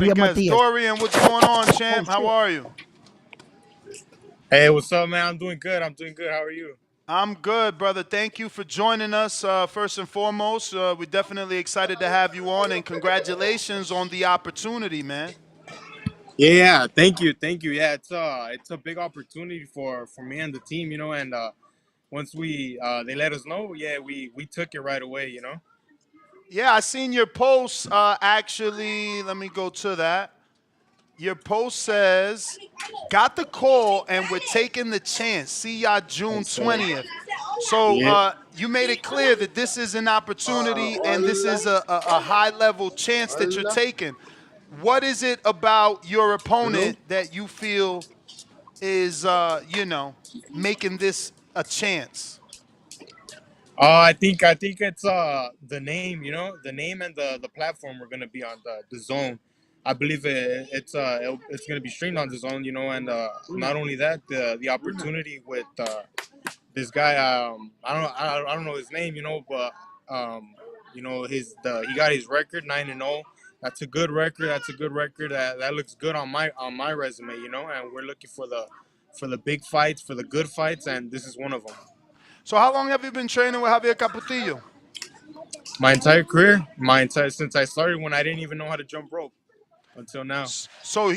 Rodriguez. Dorian, what's going on, champ? How are you? Hey, what's up, man? I'm doing good. I'm doing good. How are you? I'm good, brother. Thank you for joining us. First and foremost, we're definitely excited to have you on, and congratulations on the opportunity, man. Yeah, thank you, thank you. Yeah, it's a big opportunity for me and the team, and once we they let us know, yeah, we took it right away, Yeah, I seen your post. Actually, let me go to that. Your post says, "Got the call and we're taking the chance. See y'all June Yes, sir. 20th." So Yeah. you made it clear that this is an opportunity and this is a high-level chance that you're taking. What is it about your opponent that you feel is, making this a chance? I think it's the name, the name and the platform we're gonna be on the zone. I believe it's gonna be streamed on the zone, and not only that, the opportunity with this guy, I don't know his name, but he got his record 9-0. That's a good record. That's a good record. That looks good on my resume, and we're looking for the big fights, for the good fights, and this is one of them. So how long have you been training with Javier Caputillo? My entire career, since I started when I didn't even know how to jump rope until now. So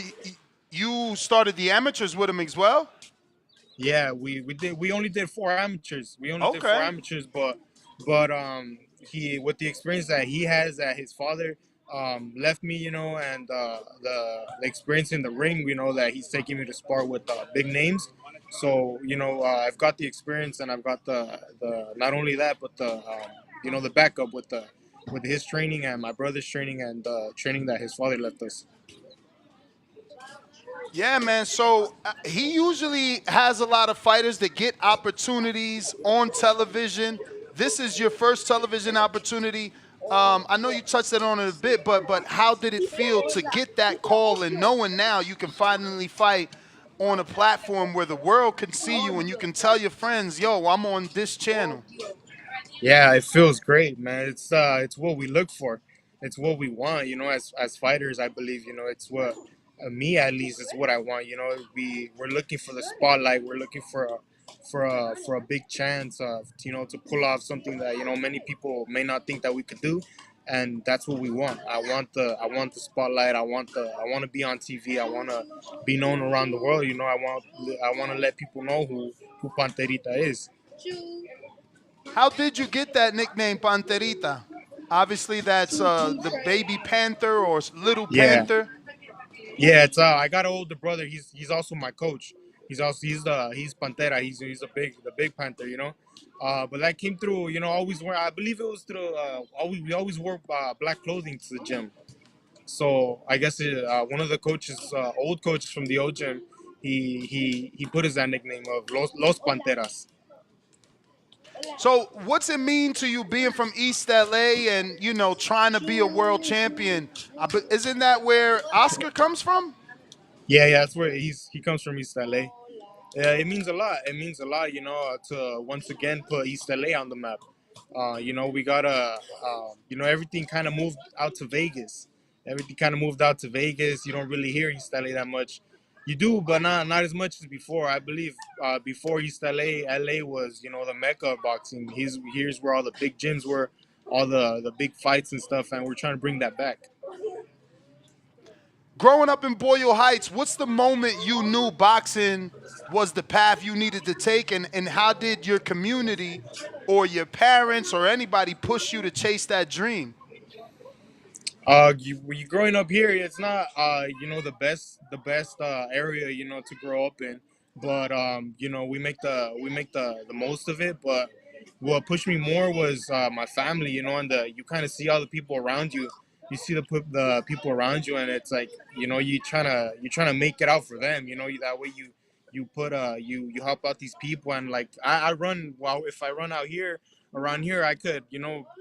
you started the amateurs with him as well? Yeah, we only did four amateurs. We only did four Okay. amateurs, but he, with the experience that he has, that his father left me, and the experience in the ring, that he's taking me to spar with big names. So I've got the experience, and I've got the not only that, but the backup with his training and my brother's training and training that his father left us. Yeah, man. So he usually has a lot of fighters that get opportunities on television. This is your first television opportunity. I know you touched on it a bit, but how did it feel to get that call and knowing now you can finally fight on a platform where the world can see you and you can tell your friends, "Yo, I'm on this channel." Yeah, it feels great, man. It's what we look for. It's what we want, as fighters. I believe, it's what me at least is what I want. We're looking for the spotlight. We're looking for a big chance of to pull off something that many people may not think that we could do, and that's what we want. I want the spotlight. I want to be on TV. I want to be known around the world. I want to let people know who Panterita is. How did you get that nickname, Panterita? Obviously, that's the baby panther or little Yeah. panther. Yeah, it's I got an older brother. He's also my coach. He's Pantera. He's the big Panther. But that came through. Always wear. I believe it was through. We always wore black clothing to the gym. So I guess one of the coaches, old coaches from the old gym, he put us that nickname of Los Panteras. So, what's it mean to you being from East LA and trying to be a world champion? But isn't that where Oscar comes from? Yeah, that's where he comes from, East LA. Yeah, it means a lot. It means a lot, to once again put East LA on the map. We gotta, everything kind of moved out to Vegas. Everything kind of moved out to Vegas. You don't really hear East LA that much. You do, but not as much as before. I believe before East LA was the mecca of boxing. Here's where all the big gyms were, all the big fights and stuff, and we're trying to bring that back. Growing up in Boyle Heights, what's the moment you knew boxing was the path you needed to take, and how did your community or your parents or anybody push you to chase that dream? You growing up here, it's not the best area to grow up in, but we make the most of it. But what pushed me more was my family, and you kind of see all the people around you. You see the people around you, and it's like you trying to make it out for them. That way you help out these people, and like I run. Well, if I run out here around here, I could,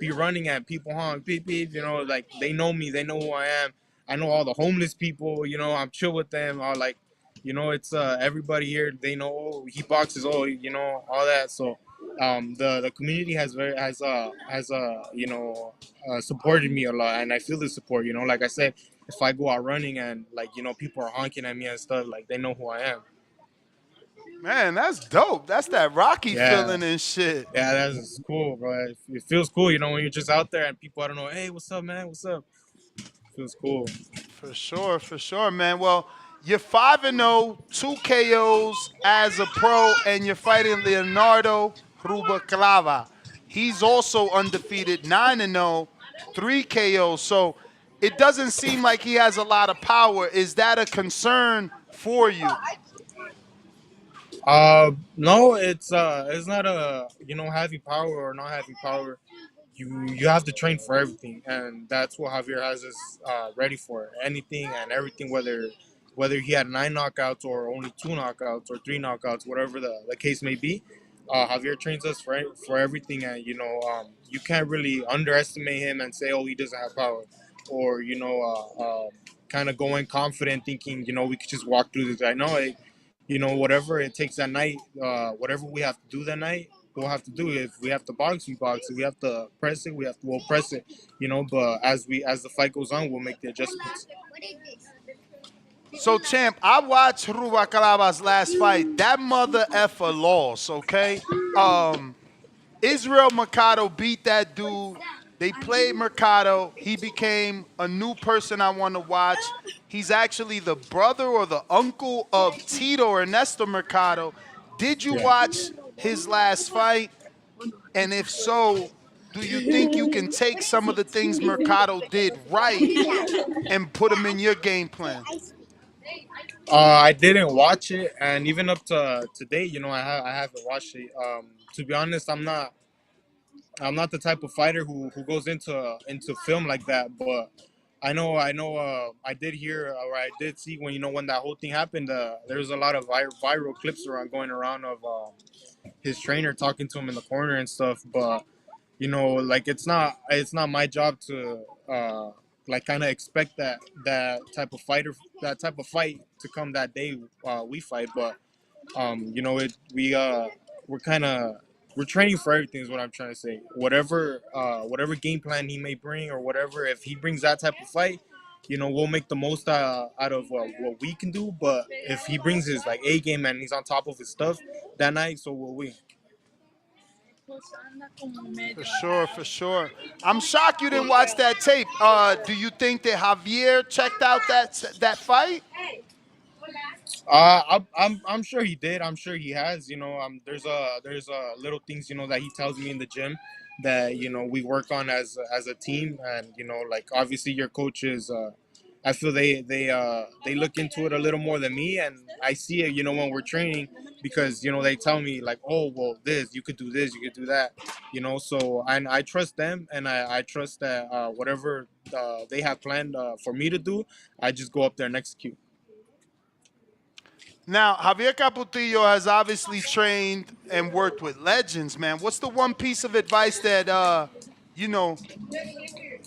be running at people, beep beep, like they know me, they know who I am. I know all the homeless people, I'm chill with them. All like, it's everybody here. They know, oh, he boxes, oh, all that. So, the community has supported me a lot, and I feel the support. Like I said, if I go out running and like people are honking at me and stuff, like they know who I am. Man, that's dope. That's that Rocky Yeah, feeling and shit. yeah, that's cool, bro. It feels cool, when you're just out there and people, I don't know, hey, what's up, man? What's up? Feels cool. For sure, man. Well, you're 5-0, 2 KOs as a pro, and you're fighting Leonardo Ruba Clava. He's also undefeated, 9-0, 3 KOs. So it doesn't seem like he has a lot of power. Is that a concern for you? No, it's not a having power or not having power. You have to train for everything, and that's what Javier has us ready for. Anything and everything, whether he had 9 knockouts or only 2 knockouts or 3 knockouts, whatever the case may be. Javier trains us for everything, and you can't really underestimate him and say, oh, he doesn't have power, or kind of going confident thinking we could just walk through this. I know it, whatever it takes that night, whatever we have to do that night, we'll have to do. If we have to box, we box. If we have to press it, we'll press it. But as the fight goes on, we'll make the adjustments. So, champ, I watched Ruba Calava's last fight. That mother effer lost, okay? Israel Mercado beat that dude. They played Mercado. He became a new person I want to watch. He's actually the brother or the uncle of Tito Ernesto Mercado. Did you Yeah. watch his last fight? And if so, do you think you can take some of the things Mercado did right and put them in your game plan? I didn't watch it, and even up to today, I haven't watched it. To be honest, I'm not the type of fighter who goes into film like that. But I know. I did hear or I did see when that whole thing happened. There's a lot of viral clips around going around of his trainer talking to him in the corner and stuff. But like it's not my job to like kind of expect that type of fight to come that day we fight. But we're kind of we're training for everything is what I'm trying to say. Whatever game plan he may bring or whatever, if he brings that type of fight, we'll make the most out of what we can do. But if he brings his like A game and he's on top of his stuff that night, so will we. For sure, for sure. I'm shocked you didn't watch that tape. Do you think that Javier checked out that fight? I'm sure he did. I'm sure he has. There's little things that he tells me in the gym that we work on as a team, and like obviously your coaches. I feel they look into it a little more than me, and I see it. When we're training, because they tell me like, oh well, this you could do this, you could do that. So I trust them, and I trust that whatever they have planned for me to do, I just go up there and execute. Now, Javier Caputillo has obviously trained and worked with legends, man. What's the one piece of advice that you know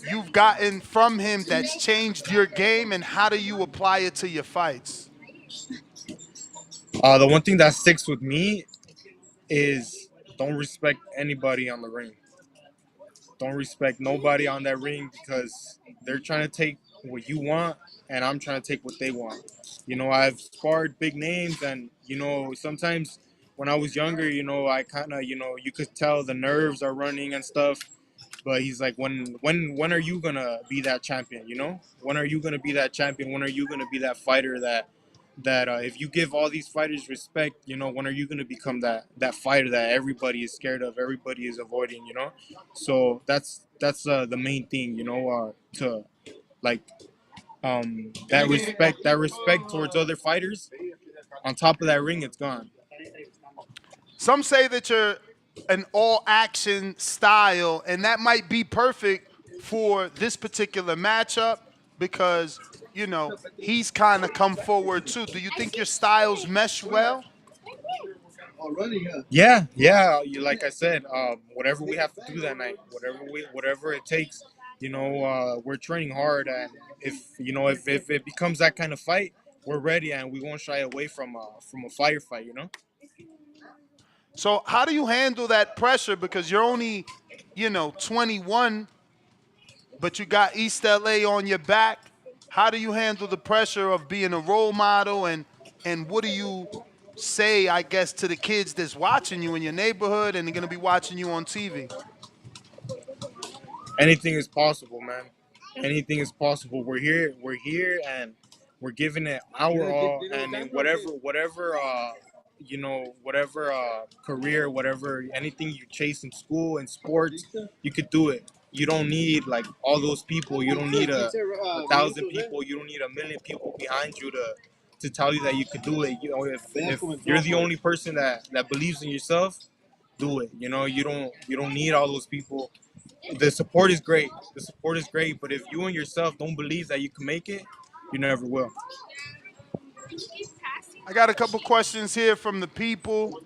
you've gotten from him that's changed your game, and how do you apply it to your fights? The one thing that sticks with me is don't respect anybody on the ring. Don't respect nobody on that ring because they're trying to take what you want and I'm trying to take what they want. I've sparred big names and sometimes when I was younger, I kind of, you could tell the nerves are running and stuff. But he's like, when are you gonna be that champion? When are you gonna be that champion? When are you gonna be that fighter that if you give all these fighters respect, when are you gonna become that fighter that everybody is scared of, everybody is avoiding? So that's the main thing, to like that respect towards other fighters. On top of that ring, it's gone. Some say that you're an all action style, and that might be perfect for this particular matchup because, he's kind of come forward too. Do you think your styles mesh well? Yeah, yeah. Like I said, whatever we have to do that night, whatever it takes, we're training hard, and if it becomes that kind of fight, we're ready, and we won't shy away from a firefight. So, how do you handle that pressure? Because you're only, 21, but you got East LA on your back. How do you handle the pressure of being a role model, and what do you say, I guess, to the kids that's watching you in your neighborhood and they're gonna be watching you on TV? Anything is possible, man. Anything is possible. We're here, and we're giving it our all. And in whatever career, whatever anything you chase in school and sports, you could do it. You don't need like all those people. You don't need a thousand people. You don't need a million people behind you to tell you that you could do it. If you're the only person that believes in yourself, do it. You don't need all those people. The support is great. The support is great, but if you and yourself don't believe that you can make it, you never will. I got a couple questions here from the people.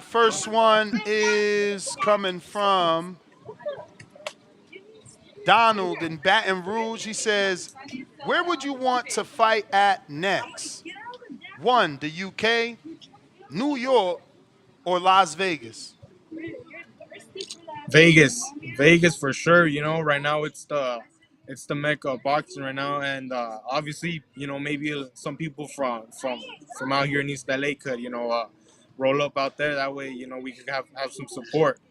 First one is coming from Donald in Baton Rouge. He says, "Where would you want to fight at next? One, the UK, New York, or Las Vegas?" Vegas, Vegas for sure. Right now it's the mecca of boxing right now, and obviously, maybe some people from out here in East LA could roll up out there. That way, we could have some support.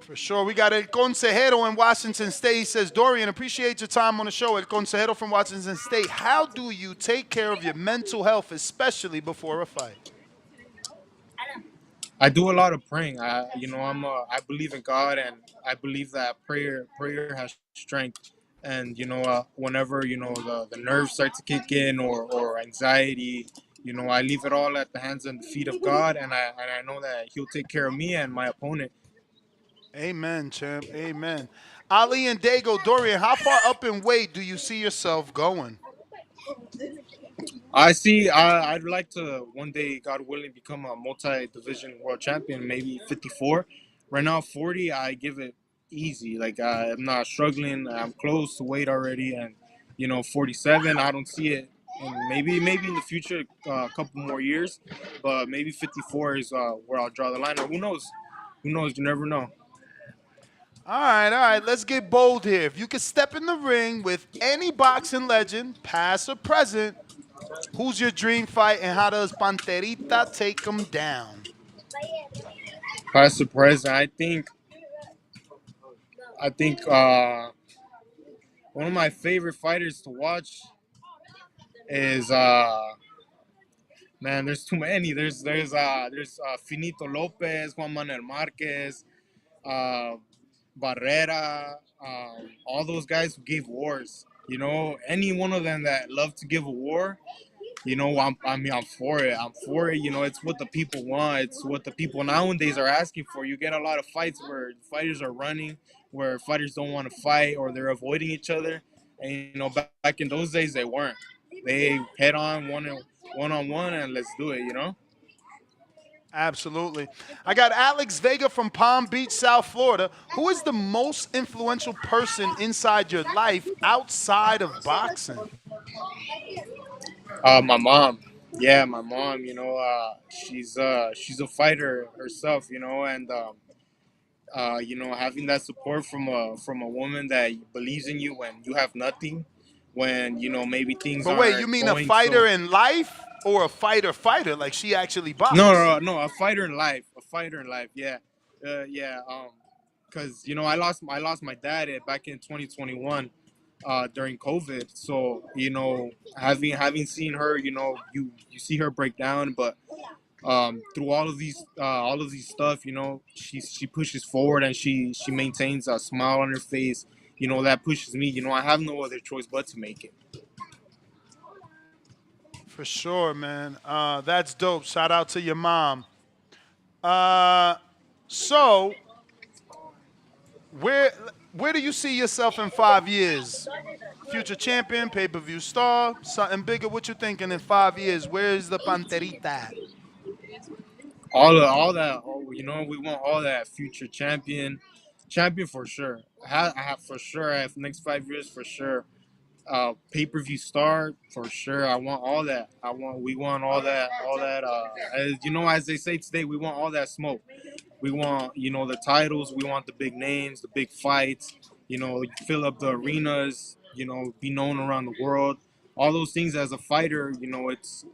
For sure. We got El Consejero in Washington State. He says, "Dorian, appreciate your time on the show." El Consejero from Washington State. How do you take care of your mental health, especially before a fight? I do a lot of praying. I believe in God, and I believe that prayer has strength. And whenever the nerves start to kick in, or anxiety, I leave it all at the hands and the feet of God, and I know that He'll take care of me and my opponent. Amen, champ. Amen. Ali and Dago, Dorian, how far up in weight do you see yourself going? I see. I'd like to one day, God willing, become a multi-division world champion. Maybe 54. Right now, 40. I give it easy. Like I'm not struggling. I'm close to weight already, and 47. I don't see it. And maybe in the future, a couple more years, but maybe 54 is where I'll draw the line. Or who knows? Who knows? You never know. All right, all right. Let's get bold here. If you could step in the ring with any boxing legend, past or present, who's your dream fight, and how does Panterita take him down? Past or present, I think one of my favorite fighters to watch is man, there's too many. There's Finito Lopez, Juan Manuel Marquez, uh, Barrera, all those guys who gave wars. Any one of them that love to give a war. I'm for it. I'm for it. It's what the people want. It's what the people nowadays are asking for. You get a lot of fights where fighters are running, where fighters don't want to fight, or they're avoiding each other. And back in those days, they weren't. They head on one on one, and let's do it. Absolutely. I got Alex Vega from Palm Beach, South Florida. Who is the most influential person inside your life outside of boxing? My mom. Yeah, my mom. She's a fighter herself. And having that support from a woman that believes in you when you have nothing, when maybe things But wait, you aren't mean a going so. fighter in life or a fighter? Like she actually No, boxed? no, no, a fighter in life, a fighter in life. Yeah, yeah. Because I lost my dad back in 2021, during COVID. So having seen her, you see her break down, but through all of these stuff, she pushes forward, and she maintains a smile on her face. That pushes me. I have no other choice but to make it. For sure, man. That's dope. Shout out to your mom. Uh, so where where do you see yourself in 5 years? Future champion, pay-per-view star, something bigger. What you thinking in 5 years? Where's the Panterita at? All that. We want all that. Future champion for sure. I have for sure. I have next 5 years for sure. Pay-per-view star for sure. I want all that. We want all that. All that. As they say today, we want all that smoke. We want the titles. We want the big names, the big fights. Fill up the arenas, be known around the world. All those things as a fighter,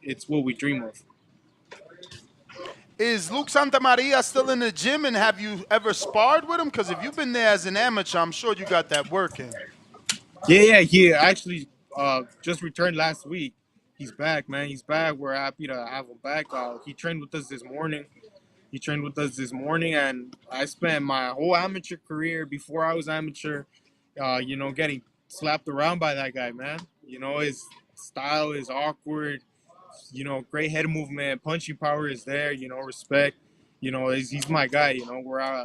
it's what we dream of. Is Luke Santamaria still in the gym, and have you ever sparred with him? Because if you've been there as an amateur, I'm sure you got that work in. Yeah, he actually just returned last week. He's back, man. He's back. We're happy to have him back. He trained with us this morning. And I spent my whole amateur career before I was amateur, getting slapped around by that guy, man. His style is awkward. Great head movement, punching power is there. Respect. He's my guy.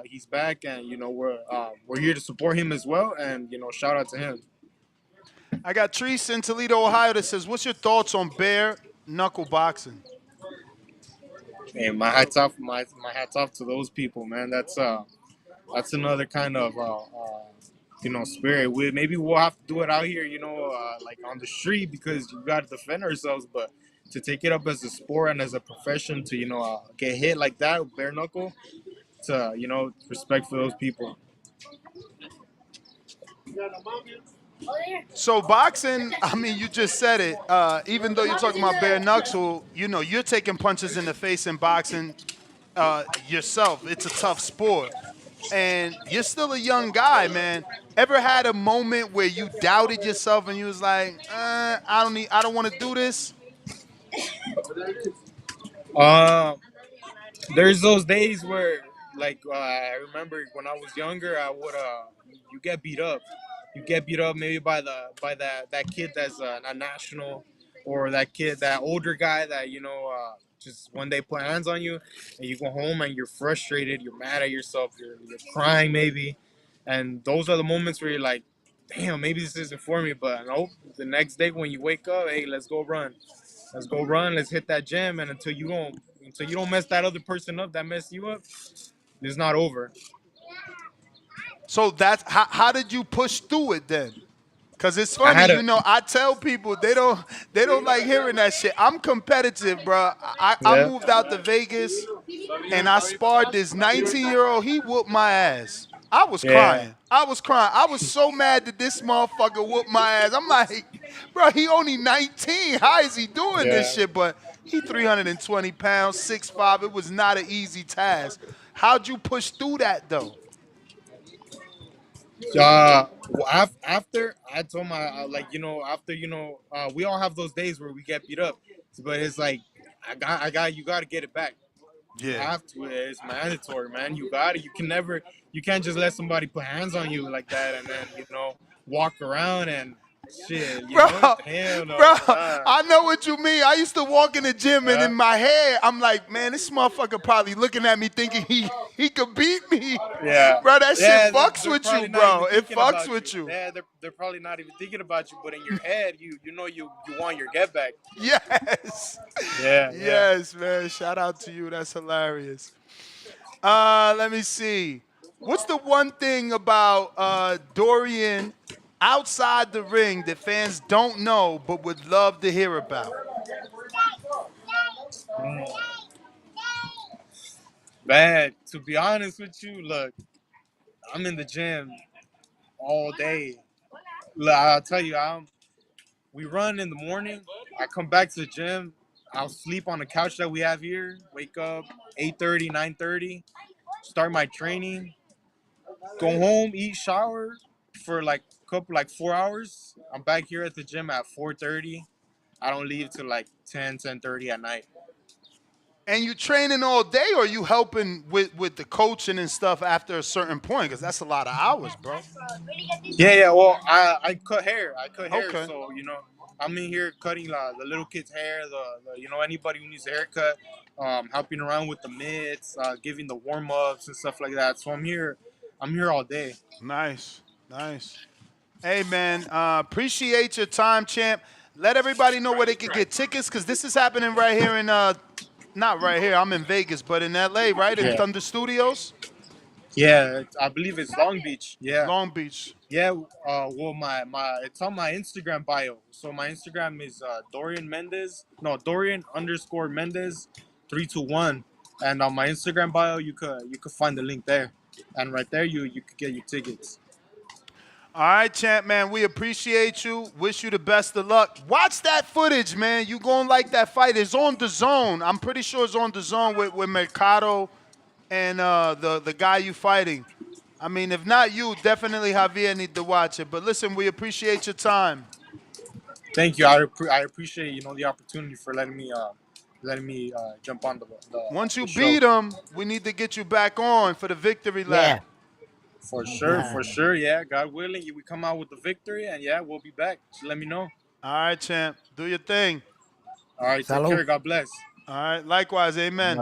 He's back, and we're here to support him as well. And shout out to him. I got Treese in Toledo, Ohio that says, what's your thoughts on bare knuckle boxing? Hey, my hats off to those people, man. That's another kind of spirit. Maybe we'll have to do it out here, like on the street, because you got to defend ourselves. But to take it up as a sport and as a profession, to get hit like that with bare knuckle, to respect for those people. So boxing, I mean, you just said it. Even though you're talking about bare knuckle, you're taking punches in the face in boxing yourself. It's a tough sport, and you're still a young guy, man. Ever had a moment where you doubted yourself and you was like, I don't want to do this? Uh, there's those days where, like, I remember when I was younger, I would you get beat up. You get beat up maybe by that kid that's a national, or that older guy that just when they put hands on you, and you go home and you're frustrated, you're mad at yourself, you're crying maybe, and those are the moments where you're like, damn, maybe this isn't for me. But no, the next day when you wake up, hey, let's go run, let's hit that gym, and until you don't mess that other person up that messed you up, it's not over. So that's how did you push through it then? Cause it's I funny, had a I tell people they don't like hearing that shit. I'm competitive, bro. I yeah, moved out to Vegas and I sparred this 19-year-old. He whooped my ass. I was yeah, crying. I was crying. I was so mad that this motherfucker whooped my ass. I'm like, bro, he only 19. How is he doing this yeah. shit? But he 320 pounds, 6'5". It was not an easy task. How'd you push through that though? After I told my like after we all have those days where we get beat up, but it's like you got to get it back. You Yeah. have to. It's mandatory, man. You got it. You can't just let somebody put hands on you like that and then walk around and shit. Bro, Hell no. bro, I know what you mean. I used to walk in the gym and Yeah, in my head, I'm like, man, this motherfucker probably looking at me thinking he could beat me. yeah, Bro, that shit yeah. fucks They're with you, probably not bro. even It thinking fucks about you. with you. Yeah, they're probably not even thinking about you, but in your head, you want your get back. Yes. Yeah, yeah. Yes, man. Shout out to you. That's hilarious. Let me see. What's the one thing about Dorian outside the ring that fans don't know but would love to hear about? Man, to be honest with you, look, I'm in the gym all day. Look, I'll tell you, we run in the morning. I come back to the gym. I'll sleep on the couch that we have here. Wake up 8:30, 9:30. Start my training. Go home, eat, shower for like 4 hours. I'm back here at the gym at 4:30. I don't leave till like 10:30 at night. And you training all day, or you helping with the coaching and stuff after a certain point? Because that's a lot of hours, bro. Yeah, yeah. Well, I cut hair. Okay. So I'm in here cutting the little kid's hair. Anybody who needs a haircut, helping around with the mitts, giving the warm ups and stuff like that. So I'm here. I'm here all day. Nice. Nice. Hey, man, appreciate your time, champ. Let everybody know where they could get tickets, because this is happening right here in, not right here, I'm in Vegas, but in LA, right? In Yeah. Thunder Studios, Yeah, I believe it's Long Beach. Yeah. Long Beach. Yeah. Well, my it's on my Instagram bio. So my Instagram is Dorian Mendez. No, Dorian underscore Mendez 321. And on my Instagram bio, you could find the link there, and right there you could get your tickets. All right, champ, man. We appreciate you. Wish you the best of luck. Watch that footage, man. You gonna like that fight. It's on the zone. I'm pretty sure it's on the zone with Mercado and the guy you fighting. I mean, if not you, definitely Javier need to watch it. But listen, we appreciate your time. Thank you. I appreciate the opportunity for letting me jump on Once you the show. beat him, we need to get you back on for the victory lap. Yeah. For sure, for sure. Yeah, God willing, we come out with the victory, and yeah, we'll be back. Just let me know. All right, champ. Do your thing. All right, take Salud. care. God bless. All right. Likewise. Amen.